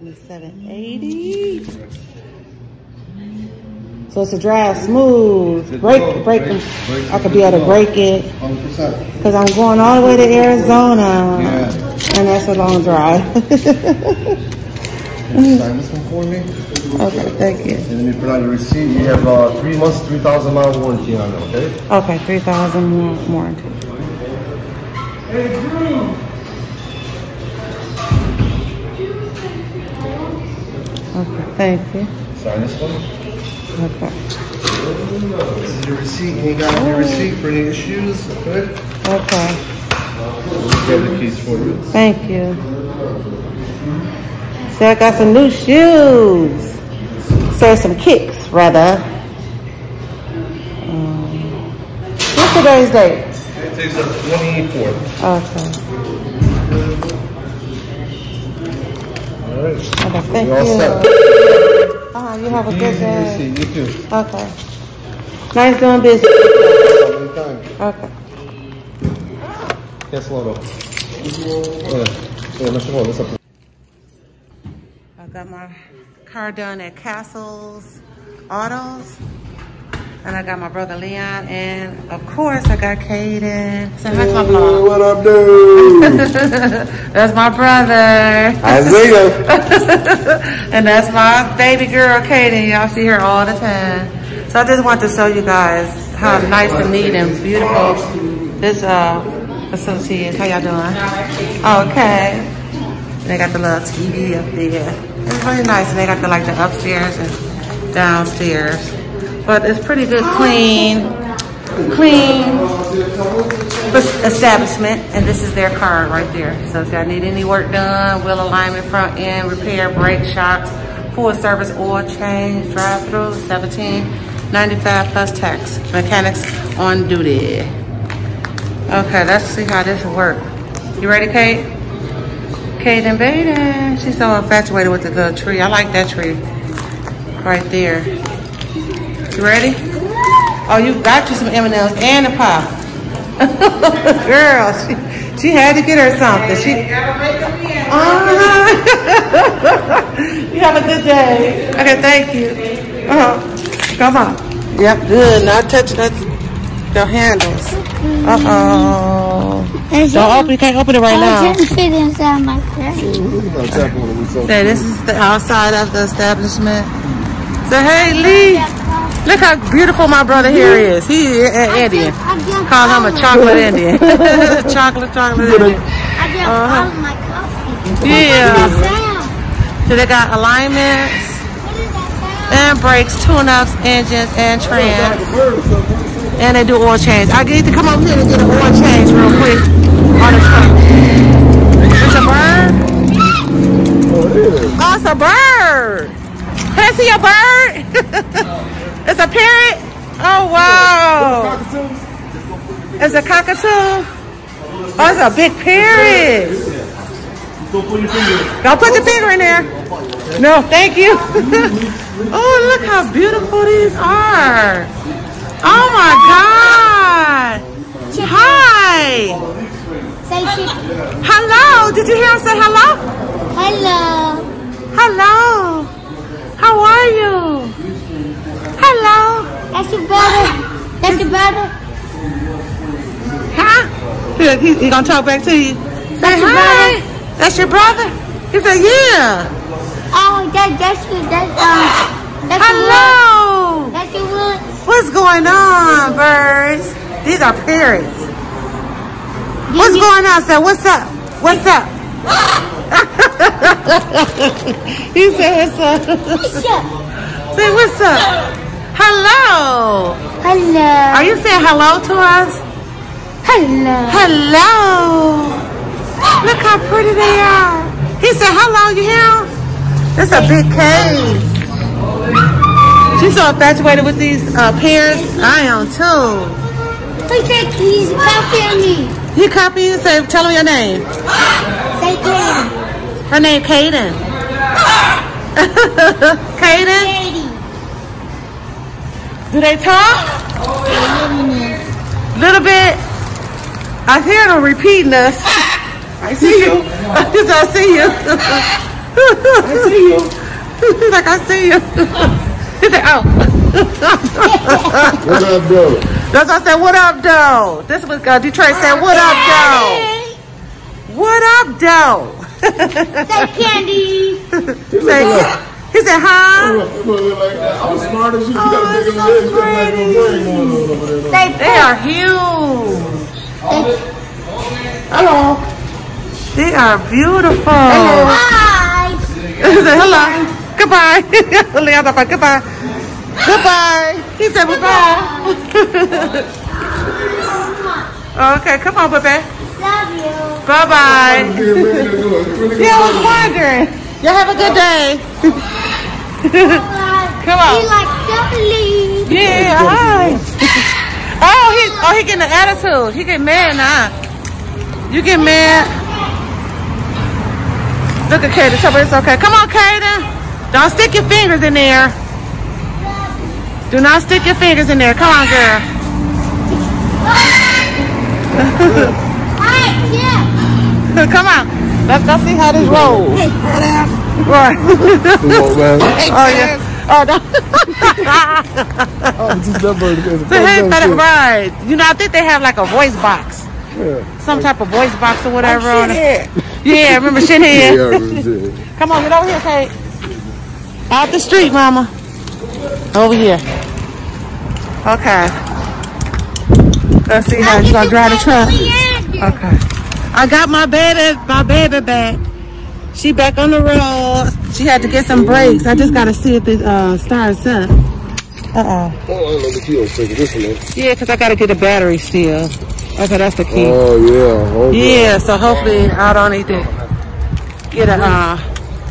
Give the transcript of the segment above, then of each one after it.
$77.80. So it's a drive smooth. Break them. I could be able to break it. 100%. Because I'm going all the way to Arizona. Yeah. And that's a long drive. Sign this one for me. Okay, thank you. And then you put on your receipt. You have 3 months, 3,000 mile warranty on it, okay? Okay, 3,000 warranty. Hey, Drew! Okay, thank you. Sign this one. Okay. This is your receipt. You got your receipt for any issues, okay? Okay. We'll get the keys for you. Thank you. So I got some new shoes. So some kicks, rather. What's today's date? Today's the 24th. Okay. All right. Okay, thank You're all you. set. You have a good day. You too. Okay. Nice doing business. Anytime. Okay. Yes, Logo. Let's up. I got my car done at Castle's Autos. And I got my brother Leon. And of course, I got Caden. Say hi to my vlog. What up, dude? That's my brother. Isaiah. And that's my baby girl, Caden. Y'all see her all the time. So I just want to show you guys how nice and neat and beautiful this facility is. How y'all doing? Okay. They got the little TV up there. It's really nice. And they got the upstairs and downstairs. But it's pretty good, clean establishment. And this is their card right there. So if y'all need any work done, wheel alignment, front end, repair, brake shocks, full service oil change, drive through, $17.95 plus tax. Mechanics on duty. Okay, let's see how this works. You ready, Kate? Kate and Baden. She's so infatuated with the little tree. I like that tree right there. You ready? Oh, you got you some M&Ms and a pop. Girl, she had to get her something. You have a good day. Okay, thank you. Come on. Yep, good. Not touching the handles. Don't open. You can't open it right now. I can't fit inside my car. Okay, this is the outside of the establishment. So hey, Lee. Look how beautiful my brother here is. He is an Indian. Call him a chocolate Indian. chocolate Indian. I get all of my coffee. Yeah. So they got alignments and brakes, tune-ups, engines, and trans. And they do oil change. I need to come over here and get an oil change real quick on the truck. It's a bird? Oh, it's a bird. Can I see a bird? It's a parrot? Oh, wow. It's a cockatoo? Oh, it's a big parrot. Don't put your finger in there. No, thank you. Oh, look how beautiful these are. Oh, my God. Hi. Say chicken. Hello. Did you hear him say hello? Hello. Hello. How are you? Hello. That's your brother. That's your brother. Huh? He gonna talk back to you. Say hi. Brother. That's your brother? He said, yeah. Oh, that's Hello. That's your wood. What's going on, birds? These are parrots. What's going on, sir? What's up? What's up? He said, what's up? What's up? Say, what's up? Hello. Hello. Are you saying hello to us? Hello. Hello. Look how pretty they are. He said, hello, you hear him? It's a big cave. She's so infatuated with these parrots. I am too. He's copying me. He copy you? Say, tell him your name. Say Kaden. Her name Caden. Caden? Do they talk? Little bit. I hear them repeating us. I see you. I see you. I see you. He's like, I see you. He said, oh. What up, though? That's why I said, what up, though? This was Detroit said, what up, though? What up, though? Say candy. He said, huh? I'm smart as you. You Oh, got a bigger so legs. You got a bigger brain going on over there. Say They are huge. Hello. They are beautiful. hi. He said, hello. Goodbye. Leandro said, goodbye. Goodbye. He said, bye-bye. Okay, come on, baby. Love you. Bye-bye. Yeah, I was wondering. Y'all have a good day. Come on. He like Dolly. Yeah, hi. Oh, he getting an attitude. He get mad now. You get mad. Look at Kaden. Tell me it's okay. Come on, Kaden. Don't stick your fingers in there. Do not stick your fingers in there. Come on, girl. Hi, yeah. Come on. Let's go see how this rolls. Right. Oh, yeah. Oh, no. So, hey, right. You know, I think they have like a voice box. Yeah. Some type of voice box or whatever. Oh, on it. Yeah, remember shithead? Yeah, Come on, get over here, Kate. Out the street, mama. Over here. Okay. Let's see how she's gonna drive the truck. Okay. I got my baby back. She back on the road. She had to get some brakes. I just gotta see if it starts up. Yeah, because I gotta get a battery still. Okay, that's the key. Oh, yeah. Okay. Yeah, so hopefully I don't need to get a,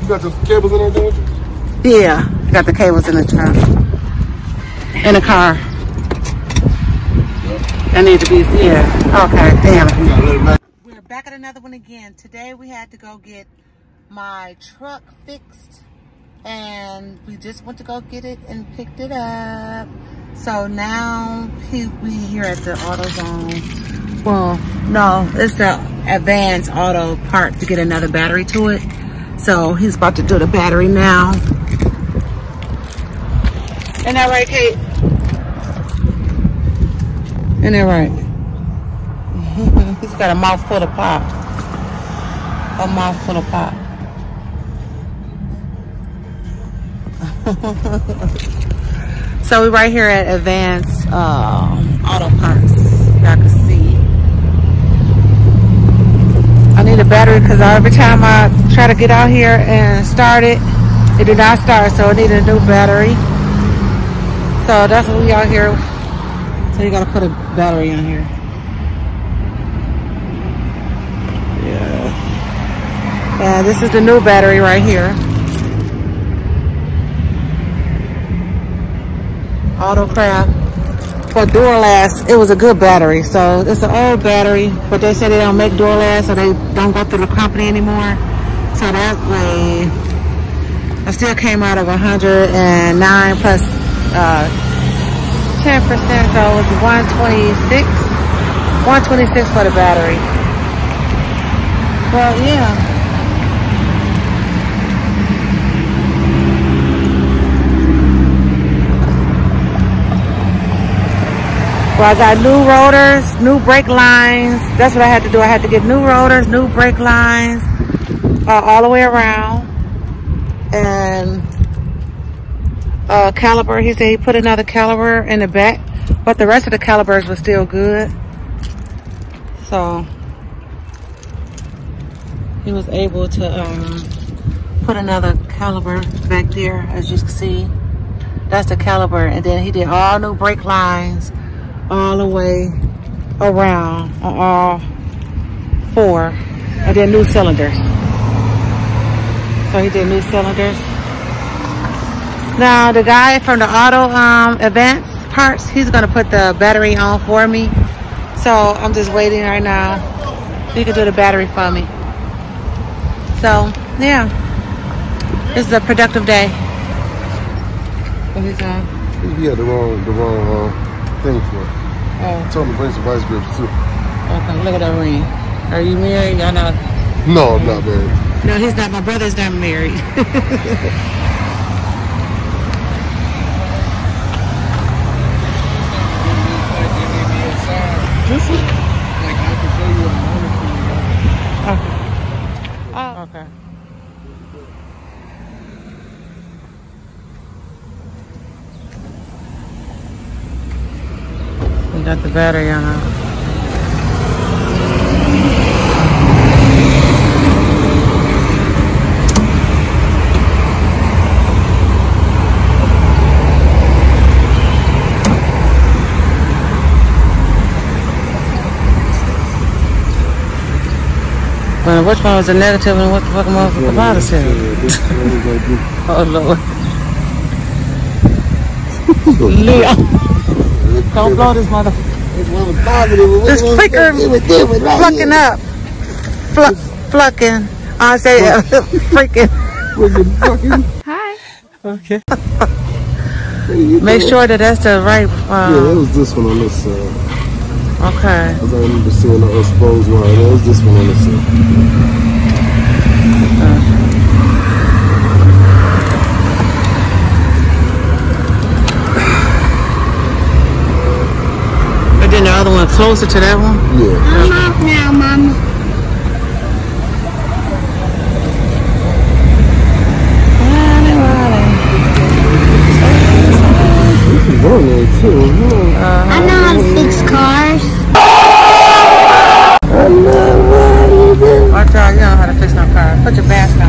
You got the cables in there, don't you? yeah, got the cables in the trunk. In the car. I need to be, yeah. Okay, damn it. We're back at another one again. Today we had to go get my truck fixed. And we just went to go get it and picked it up. So now we here at the AutoZone. Well, no, it's the Advanced Auto part to get another battery to it. So he's about to do the battery now. Isn't that right, Kate? Isn't that right? He's got a mouthful of pop. A mouthful of pop. So we're right here at Advanced Auto Parts. Y'all can see. I need a battery because every time I try to get out here and start it, it did not start. So I need a new battery. So that's what we out here. So you gotta put a battery in here. Yeah. Yeah, this is the new battery right here. Autocraft for Duralast. It was a good battery. So it's an old battery, but they said they don't make Duralast, so they don't go through the company anymore. So that way, I still came out of 109 plus 10%, so it was 126. 126 for the battery. Well, yeah. Well, I got new rotors, new brake lines. That's what I had to do. I had to get new rotors, new brake lines, all the way around. And caliper, he said he put another caliper in the back, but the rest of the calipers were still good. So he was able to put another caliper back there, as you can see. That's the caliper. And then he did all new brake lines all the way around on all four, and then new cylinders. So he did new cylinders. Now the guy from the Auto Advanced Parts, he's gonna put the battery on for me. So I'm just waiting right now. He can do the battery for me. So yeah, this is a productive day. What he's on? He had the wrong thing for it. Oh. I told him to bring some vice grips too. Okay, look at that ring. Are you married? Y'all not? No, I'm not married. No, he's not. My brother's not married. Okay. We got the battery on. Well, which one was the negative and what the fuck was the positive? Oh Lord. Leo. Don't blow this mother. This flicker flucking up. Flucking. I say freaking. Hi. Okay. Make sure that that's the right. Yeah, it was this one on this side. Okay. I don't remember seeing the exposed wire. That was this one on the side. And then the other one closer to that one? Yeah. I'm off now, Mama. This is on there too. I know how to fix cars. Watch out, you don't know how to fix no car. Put your mask on.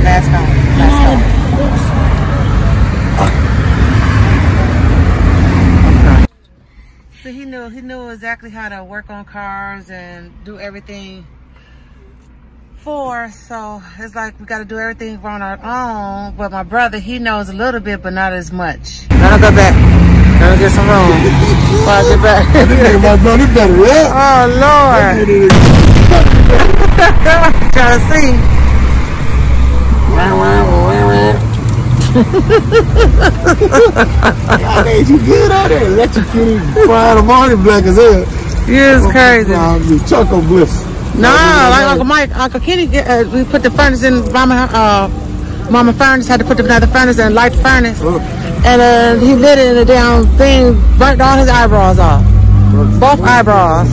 Mask on. Mask on. Okay. So he knew exactly how to work on cars and do everything for us. So it's like we got to do everything on our own. But my brother, he knows a little bit, but not as much. Now go back. Gotta get some room. Before I get back. My brother better, yeah. Oh Lord. Trying to see. I made you good out there. Electrocuted, fried them on it, black as hell. Yeah, it's crazy. Choco bliss. No, like Uncle Mike, Uncle Kenny, we put the furnace in. Mama furnace had to put another furnace and light the furnace. And he lit it in the damn thing, burnt all his eyebrows off. Both eyebrows.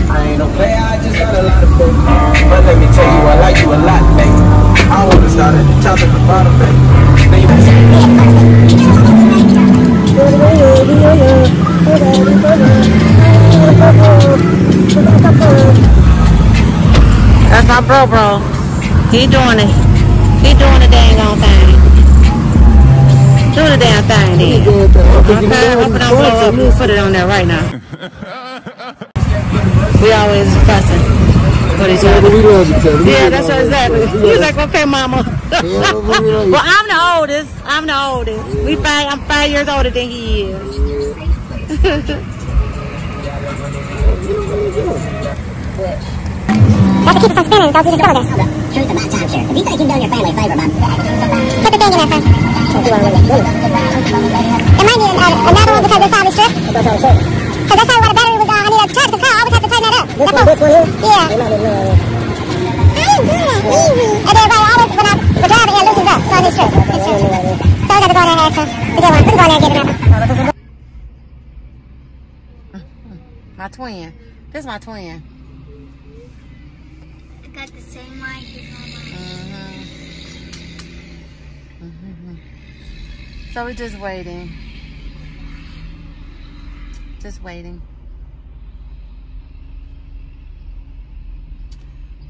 I ain't no player, I just got a lot of faith. But let me tell you, I like you a lot, baby. I wanna start at the top and the bottom, baby. That's my bro. He doing it. He doing the dang on thing. Do the damn thing then. Okay, hope it don't blow up. We'll put it on there right now. We always fussing with each other. Yeah, that's what exactly. He's like, okay, mama. Well, I'm the oldest. I'm five years older than he is. That's to keep it from spinning, don't you just go there. Truth about time share. If you think you've done your family a favor, Mom, put the thing in there first. It might need another one because it's probably stripped. Because that's how what a battery was, I need to charge the car. I always have to tighten that up. This one here? Yeah. I didn't do that easy. And then right, always when I was driving, it loosens up. So it's stripped. It's stripped. So I got to go in there and ask her to get one. We can go in there and get another. My twin. This is my twin. Got the same mic as mine. So we're just waiting. Just waiting.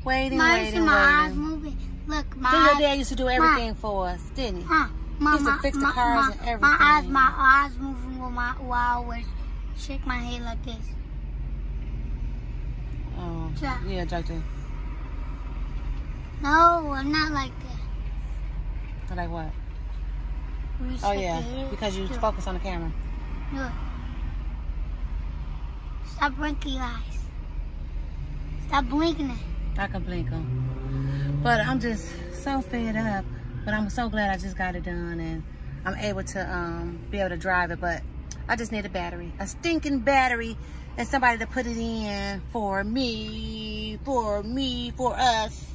Waiting. My eyes moving. Look, my eyes. Your dad used to do everything for us, didn't he? Huh. He used to fix the cars and everything. My eyes moving while I always shake my head like this. Oh, yeah, Jojo. No, I'm not like that. Like what? Oh yeah, because you focus on the camera. Look. Stop blinking your eyes. Stop blinking it. I can blink them. But I'm just so fed up. But I'm so glad I just got it done and I'm able to be able to drive it. But I just need a battery. A stinking battery and somebody to put it in for me, for us.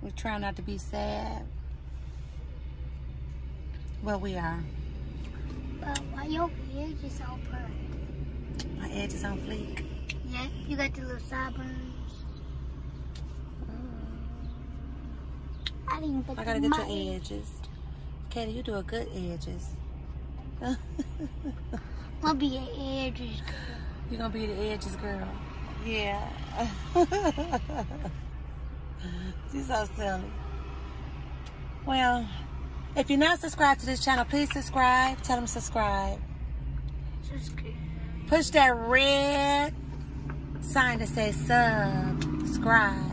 We try not to be sad. Well, we are. But why your edge is so pretty? My edge is on fleek. Yeah, you got the little sideburns. I didn't put I gotta them get on your my edges. Katie, you do a good edges. I'll be an edges girl. You're gonna be the edges girl. Yeah. She's so silly. Well, if you're not subscribed to this channel, please subscribe. Tell them subscribe. Subscribe. Push that red sign that says subscribe.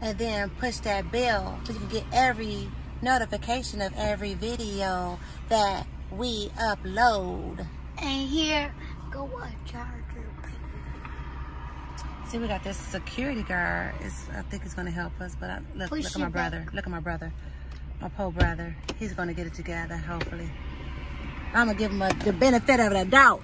And then push that bell so you can get every notification of every video that we upload. And here, go watch charger. See, we got this security guard. I think it's gonna help us, but look at my brother. Look at my brother. My poor brother. He's gonna get it together, hopefully. I'm gonna give him the benefit of the doubt.